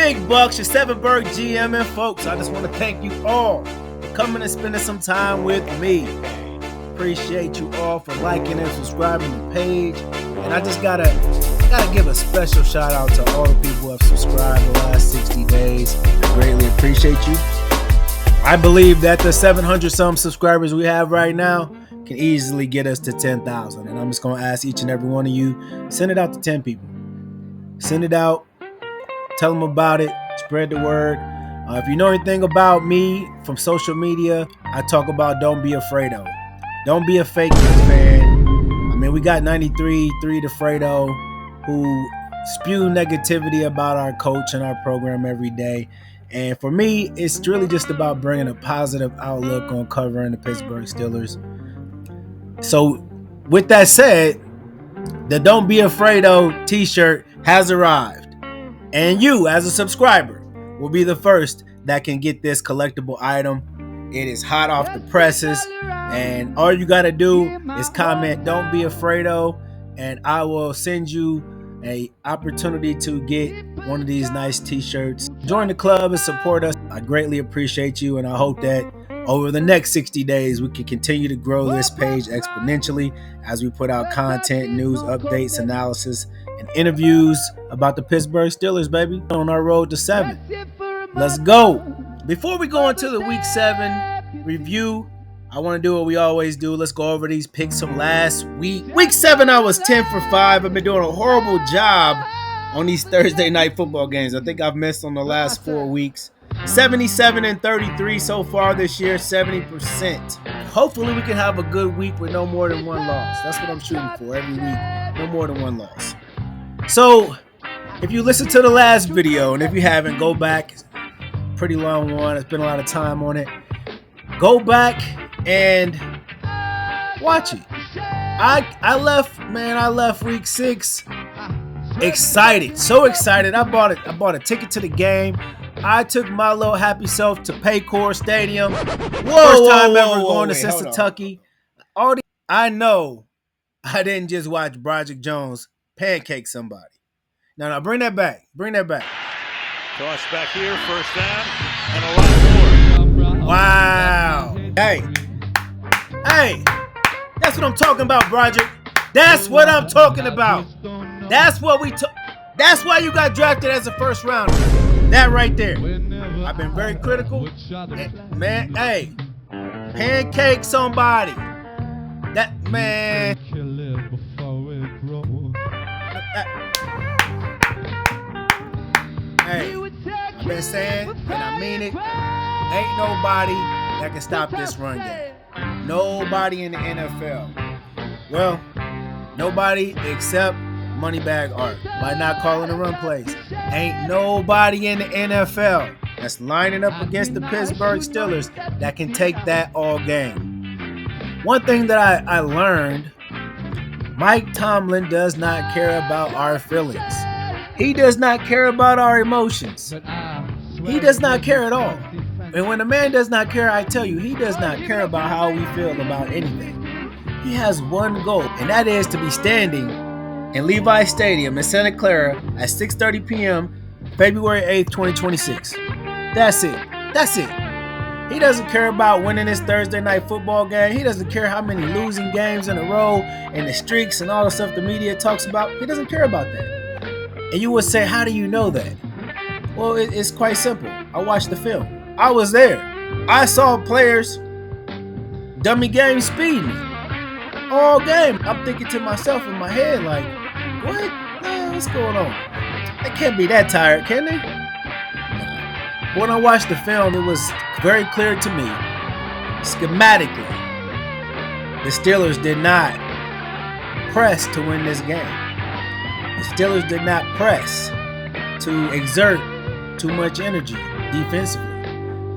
big bucks, your Sevenberg GM, and folks, I just want to thank you all for coming and spending some time with me. Appreciate you all for liking and subscribing to the page. And I just gotta give a special shout out to all the people who have subscribed the last 60 days. I greatly appreciate you. I believe that the 700 some subscribers we have right now can easily get us to 10,000. And I'm just gonna ask each and every one of you, send it out to 10 people. Send it out. Tell them about it. Spread the word. If you know anything about me from social media, I talk about don't be afraid of. Don't be a fake fan. I mean, we got 93.3 to Fredo who spew negativity about our coach and our program every day. And for me, it's really just about bringing a positive outlook on covering the Pittsburgh Steelers. So with that said, the Don't Be Afraid of t-shirt has arrived. And you, as a subscriber, will be the first that can get this collectible item. It is hot off the presses. And all you got to do is comment Don't Be Afraid of, and I will send you an opportunity to get one of these nice t-shirts. Join the club and support us. I greatly appreciate you, and I hope that over the next 60 days we can continue to grow this page exponentially as we put out content, news, updates, analysis, and interviews about the Pittsburgh Steelers, baby, on our road to 7. Let's go. Before we go into the Week 7 review, I want to do what we always do. Let's go over these picks from last week. Week 7, I was 10 for 5. I've been doing a horrible job on these Thursday night football games. I think I've missed on the last 4 weeks. 77 and 33 so far this year, 70%. Hopefully we can have a good week with no more than one loss. That's what I'm shooting for every week. No more than one loss. So if you listened to the last video, and if you haven't, go back. Pretty long one. I spent a lot of time on it. Go back and watch it. I left week 6 excited, so excited. I bought a ticket to the game. I took my little happy self to Paycor Stadium. First time ever going to Cincinnati. I know I didn't just watch Broderick Jones pancake somebody. No, bring that back. Toss back here, first down, and a lot more. Wow. Hey, that's what I'm talking about, Broderick. That's what I'm talking about. That's why you got drafted as a first rounder. That right there. I've been very critical. Man, hey, pancake somebody. That man. Hey, I've been saying, and I mean it, ain't nobody that can stop this run game. Nobody in the NFL. Well, nobody except Moneybag Art by not calling the run plays. Ain't nobody in the NFL that's lining up against the Pittsburgh Steelers that can take that all game. One thing that I learned, Mike Tomlin does not care about our feelings. He does not care about our emotions. He does not care at all. And when a man does not care, I tell you, he does not care about how we feel about anything. He has one goal, and that is to be standing in Levi Stadium in Santa Clara at 6:30 p.m. February 8th, 2026. That's it. He doesn't care about winning this Thursday night football game. He doesn't care how many losing games in a row and the streaks and all the stuff the media talks about. He doesn't care about that. And you would say, how do you know that? Well, it's quite simple. I watched the film. I was there. I saw players dummy game speed me all game. I'm thinking to myself in my head, like, what? Man, what's going on? They can't be that tired, can they? Nah. When I watched the film, it was very clear to me, schematically, the Steelers did not press to win this game. The Steelers did not press to exert too much energy defensively.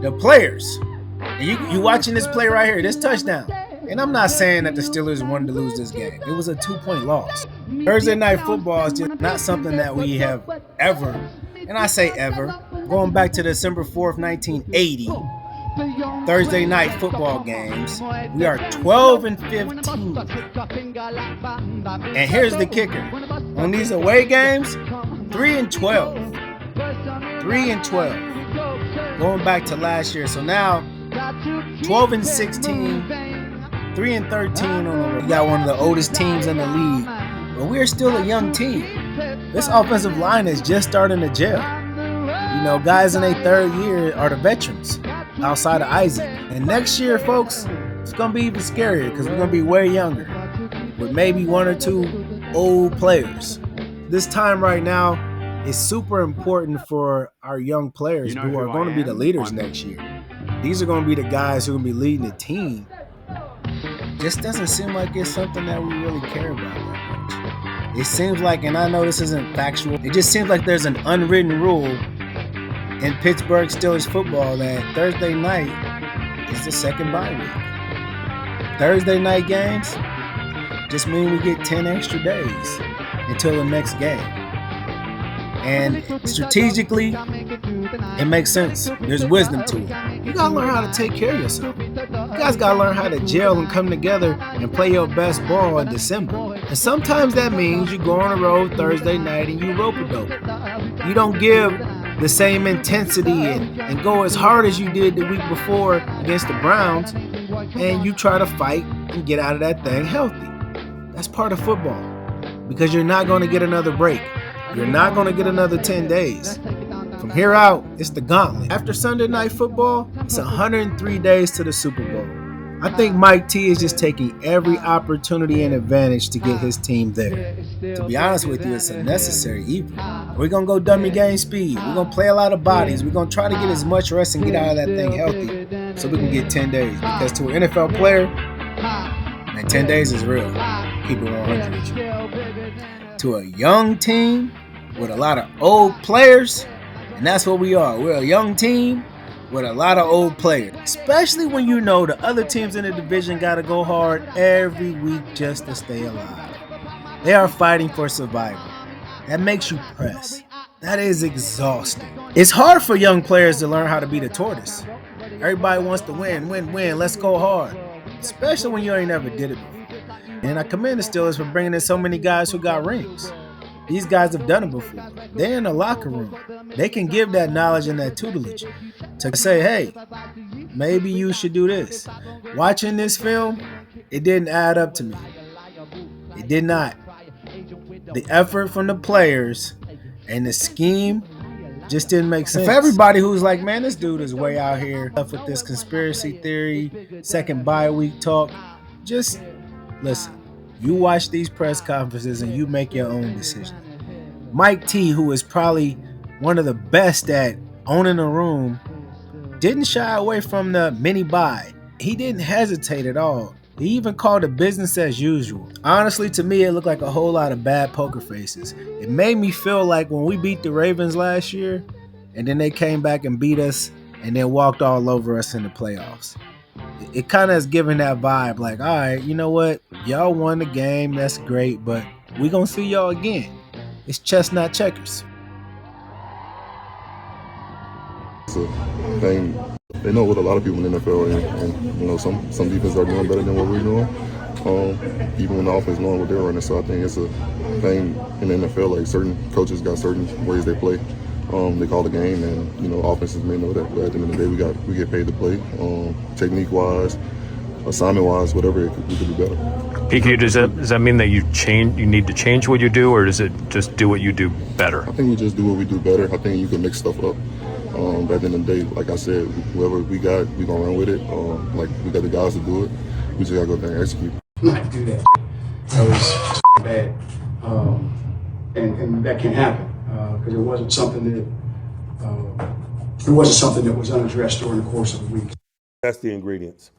The players, and you watching this play right here, this touchdown. And I'm not saying that the Steelers wanted to lose this game. It was a 2-point loss. Thursday night football is just not something that we have ever, and I say ever, going back to December 4th, 1980, Thursday night football games. We are 12 and 15. And here's the kicker. On these away games, 3 and 12. 3-12, going back to last year. So now 12-16, 3-13 on the road. We got one of the oldest teams in the league, but we're still a young team. This offensive line is just starting to gel. You know, guys in their third year are the veterans outside of Isaac. And next year, folks, it's going to be even scarier because we're going to be way younger with maybe one or two old players. This time right now is super important for our young players who are going to be the leaders next year. These are going to be the guys who will be leading the team. Just doesn't seem like it's something that we really care about that much. It seems like, and I know this isn't factual, it just seems like there's an unwritten rule in Pittsburgh Steelers football that Thursday night is the second bye week. Thursday night games just mean we get 10 extra days until the next game. And strategically, it makes sense. There's wisdom to it. You gotta learn how to take care of yourself. You guys gotta learn how to gel and come together and play your best ball in December. And sometimes that means you go on the road Thursday night and you rope-a-dope. You don't give the same intensity and go as hard as you did the week before against the Browns, and you try to fight and get out of that thing healthy. That's part of football because you're not going to get another break. You're not going to get another 10 days. From here out, it's the gauntlet. After Sunday Night Football, it's 103 days to the Super Bowl. I think Mike T is just taking every opportunity and advantage to get his team there. To be honest with you, it's a necessary evil. We're going to go dummy game speed. We're going to play a lot of bodies. We're going to try to get as much rest and get out of that thing healthy so we can get 10 days. Because to an NFL player, man, 10 days is real. Keep it 100 with you. To a young team with a lot of old players, and that's what we are. We're a young team with a lot of old players, especially when you know the other teams in the division got to go hard every week just to stay alive. They are fighting for survival. That makes you press. That is exhausting. It's hard for young players to learn how to be the tortoise. Everybody wants to win, let's go hard, especially when you ain't never did it before. And I commend the Steelers for bringing in so many guys who got rings. These guys have done it before. They're in the locker room. They can give that knowledge and that tutelage to say, hey, maybe you should do this. Watching this film, it didn't add up to me. It did not. The effort from the players and the scheme just didn't make sense. For everybody who's like, man, this dude is way out here with this conspiracy theory, second bye week talk, just listen. You watch these press conferences and you make your own decision. Mike T, who is probably one of the best at owning a room, didn't shy away from the mini bye. He didn't hesitate at all. He even called it business as usual. Honestly, to me, it looked like a whole lot of bad poker faces. It made me feel like when we beat the Ravens last year, and then they came back and beat us, and then walked all over us in the playoffs. It kind of is giving that vibe like, all right, you know what? Y'all won the game. That's great, but we going to see y'all again. It's chess, not checkers. It's a thing. They know what a lot of people in the NFL and you know, some defenses are doing better than what we're doing. Even in the offense knowing what they're running. So I think it's a thing in the NFL, like certain coaches got certain ways they play. They call the game, and you know, offenses may know that. But at the end of the day, we get paid to play. Technique-wise, assignment-wise, whatever, we could do better. PQ, does that mean that you need to change what you do, or does it just do what you do better? I think we just do what we do better. I think you can mix stuff up. But at the end of the day, like I said, whoever we got, we gonna run with it. Like we got the guys to do it. We just gotta go there and execute. Not do that. That was bad, and that can happen because it wasn't something that was unaddressed during the course of the week. That's the ingredients.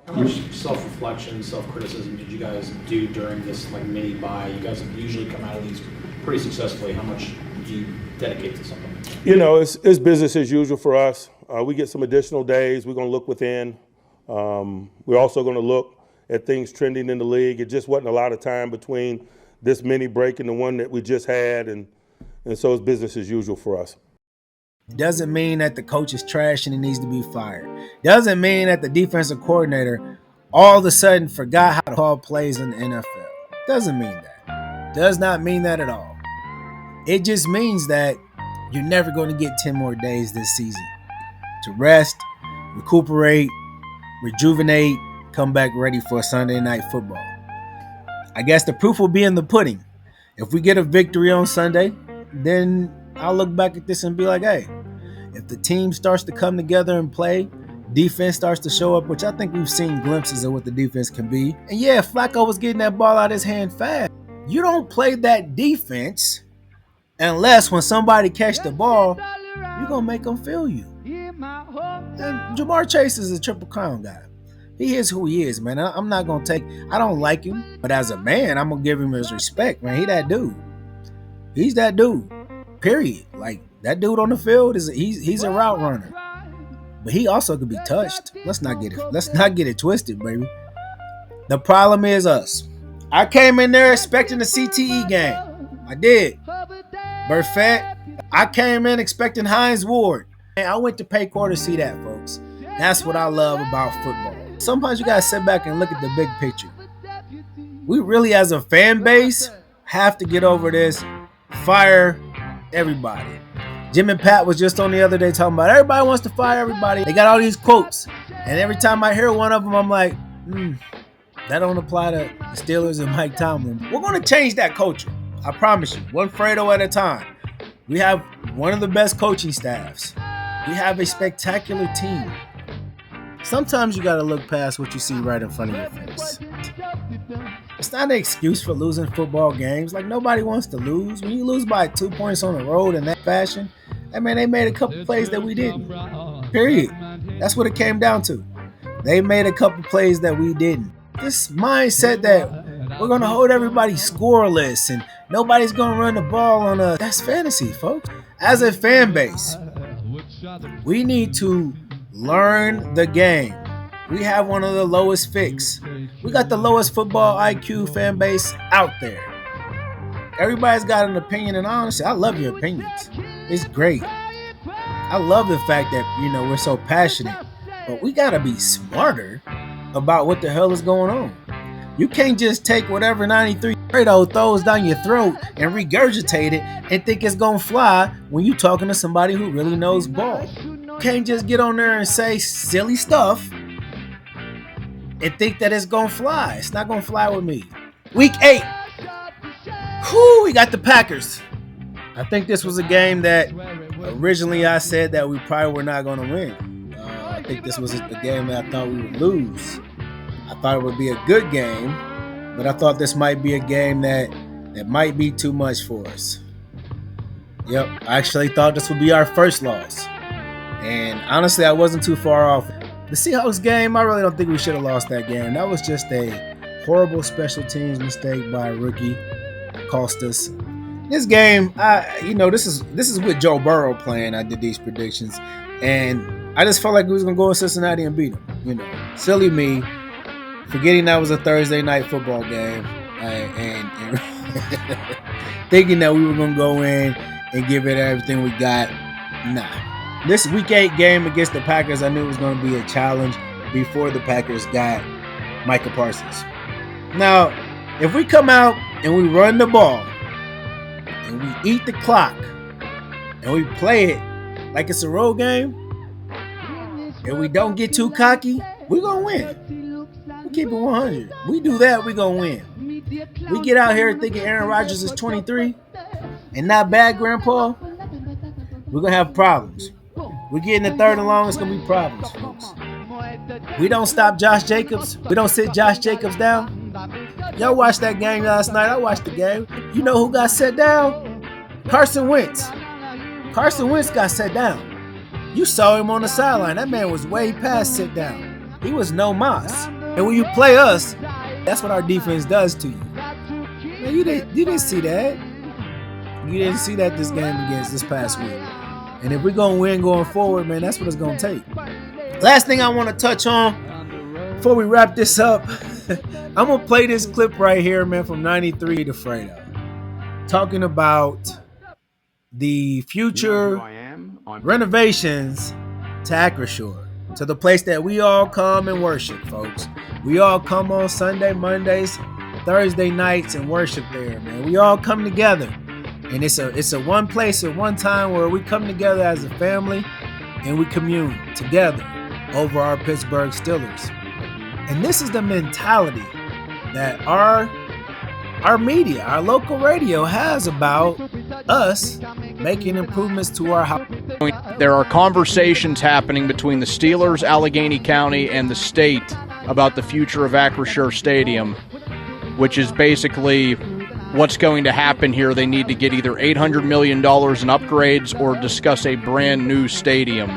How much self-reflection, self-criticism did you guys do during this mini bye? You guys usually come out of these pretty successfully. How much do you dedicate to something? You know, it's business as usual for us. We get some additional days. We're going to look within. We're also going to look at things trending in the league. It just wasn't a lot of time between this mini break and the one that we just had, and so it's business as usual for us. Doesn't mean that the coach is trash and he needs to be fired. Doesn't mean that the defensive coordinator all of a sudden forgot how to call plays in the NFL. Doesn't mean that. Does not mean that at all. It just means that You're never going to get 10 more days this season to rest, recuperate, rejuvenate, come back ready for Sunday night football. I guess the proof will be in the pudding. If we get a victory on Sunday, then I'll look back at this and be like, hey, if the team starts to come together and play, defense starts to show up, which I think we've seen glimpses of what the defense can be. And yeah, Flacco was getting that ball out of his hand fast. You don't play that defense unless when somebody catch the ball, you're going to make them feel you. And Jamar Chase is a triple crown guy. He is who he is, man. I'm not going to I don't like him, but as a man, I'm going to give him his respect, man. He that dude. He's that dude, period. Like, that dude on the field, he's a route runner. But he also could be touched. Let's not get it twisted, baby. The problem is us. I came in there expecting a CTE game. I did. Burfett. I came in expecting Hines Ward. And I went to Paycor to see that, folks. That's what I love about football. Sometimes you gotta sit back and look at the big picture. We really, as a fan base, have to get over this. Fire everybody. Jim and Pat was just on the other day talking about everybody wants to fire everybody. They got all these quotes. And every time I hear one of them, I'm like, that don't apply to the Steelers and Mike Tomlin. We're going to change that culture. I promise you. One Fredo at a time. We have one of the best coaching staffs. We have a spectacular team. Sometimes you got to look past what you see right in front of your face. It's not an excuse for losing football games. Like, nobody wants to lose. When you lose by 2 points on the road in that fashion, I mean, they made a couple plays that we didn't. Period. That's what it came down to. They made a couple plays that we didn't. This mindset that we're going to hold everybody scoreless and nobody's going to run the ball on us, that's fantasy, folks. As a fan base, we need to learn the game. We have one of the lowest FICs. We got the lowest football IQ fan base out there. Everybody's got an opinion, and honestly, I love your opinions. It's great. I love the fact that, we're so passionate, but we got to be smarter about what the hell is going on. You can't just take whatever 93 Fredo throws down your throat and regurgitate it and think it's going to fly when you're talking to somebody who really knows ball. You can't just get on there and say silly stuff and think that it's going to fly. It's not going to fly with me. Week 8. We got the Packers. I think this was a game that originally I said that we probably were not going to win. I think this was a game that I thought we would lose. I thought it would be a good game, but I thought this might be a game that might be too much for us. Yep, I actually thought this would be our first loss. And honestly, I wasn't too far off. The Seahawks game, I really don't think we should have lost that game. That was just a horrible special teams mistake by a rookie. Cost us. This game, this is with Joe Burrow playing. I did these predictions, and I just felt like we was gonna go in Cincinnati and beat them. Silly me, forgetting that was a Thursday night football game, and thinking that we were gonna go in and give it everything we got. Nah, this Week 8 game against the Packers, I knew it was gonna be a challenge before the Packers got Micah Parsons. Now, if we come out and we run the ball, and we eat the clock, and we play it like it's a road game, and we don't get too cocky, we're going to win. We keep it 100. We do that, we're going to win. We get out here thinking Aaron Rodgers is 23 and not bad, Grandpa, we're going to have problems. We get in the third and long, it's going to be problems, folks. We don't stop Josh Jacobs. We don't sit Josh Jacobs down. Y'all watched that game last night. I watched the game. You know who got set down? Carson Wentz. Carson Wentz got set down. You saw him on the sideline. That man was way past sit down. He was no mas. And when you play us, that's what our defense does to you. Man, you didn't see that. You didn't see that this game against this past week. And if we're going to win going forward, man, that's what it's going to take. Last thing I want to touch on before we wrap this up, I'm going to play this clip right here, man, from 93 to Fredo, talking about the future renovations to Acrisure, to the place that we all come and worship, folks. We all come on Sunday, Mondays, Thursday nights and worship there, man. We all come together. And it's a one place at one time where we come together as a family and we commune together over our Pittsburgh Steelers. And this is the mentality that our media, our local radio has about us making improvements to our house. There are conversations happening between the Steelers, Allegheny County, and the state about the future of Acrisure Stadium, which is basically what's going to happen here. They need to get either $800 million in upgrades or discuss a brand new stadium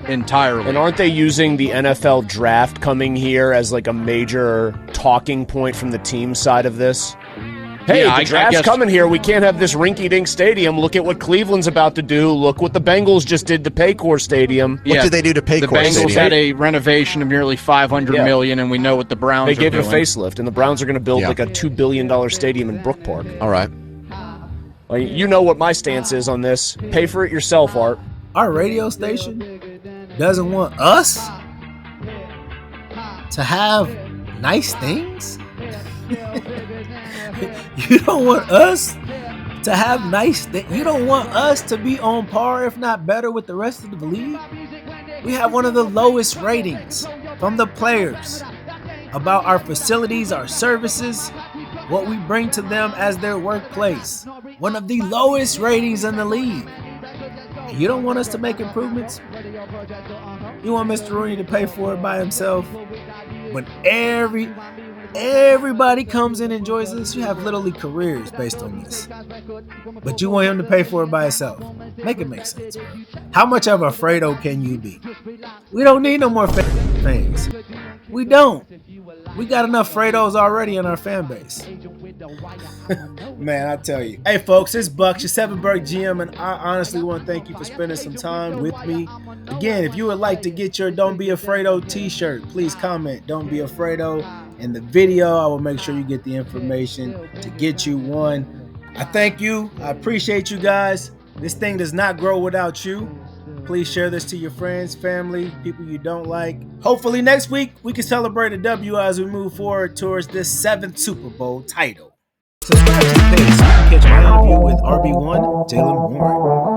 entirely. And aren't they using the NFL draft coming here as like a major talking point from the team side of this? Hey, Yeah, the I draft's guess- coming here. We can't have this rinky-dink stadium. Look at what Cleveland's about to do. Look what the Bengals just did to Paycor Stadium. Yeah, did they do to Paycor The Bengals Stadium? had a renovation of nearly $500 million, and we know what the Browns They are gave it a doing. facelift, and the Browns are going to build Yeah. like a $2 billion stadium in Brook Park. All right. Like, you know what my stance is on this. Pay for it yourself, Art. Our radio station doesn't want us to have nice things. You don't want us to have nice things. You don't want us to be on par, if not better, with the rest of the league. We have one of the lowest ratings from the players about our facilities, our services, what we bring to them as their workplace. One of the lowest ratings in the league. You don't want us to make improvements? You want Mr. Rooney to pay for it by himself? When everybody comes and enjoys this, you have literally careers based on this. But you want him to pay for it by himself. Make it make sense, bro. How much of a Fredo can you be? We don't need no more fans. We don't. We got enough Fredos already in our fan base. Man, I tell you. Hey, folks, it's Bucks, your Sevenberg GM, and I honestly want to thank you for spending some time with me. Again, if you would like to get your Don't Be Afraido t-shirt, please comment Don't Be Afraido in the video. I will make sure you get the information to get you one. I thank you. I appreciate you guys. This thing does not grow without you. Please share this to your friends, family, people you don't like. Hopefully next week we can celebrate a W as we move forward towards this 7th Super Bowl title. Subscribe to the page so you can catch my interview with RB1 Jalen Warren.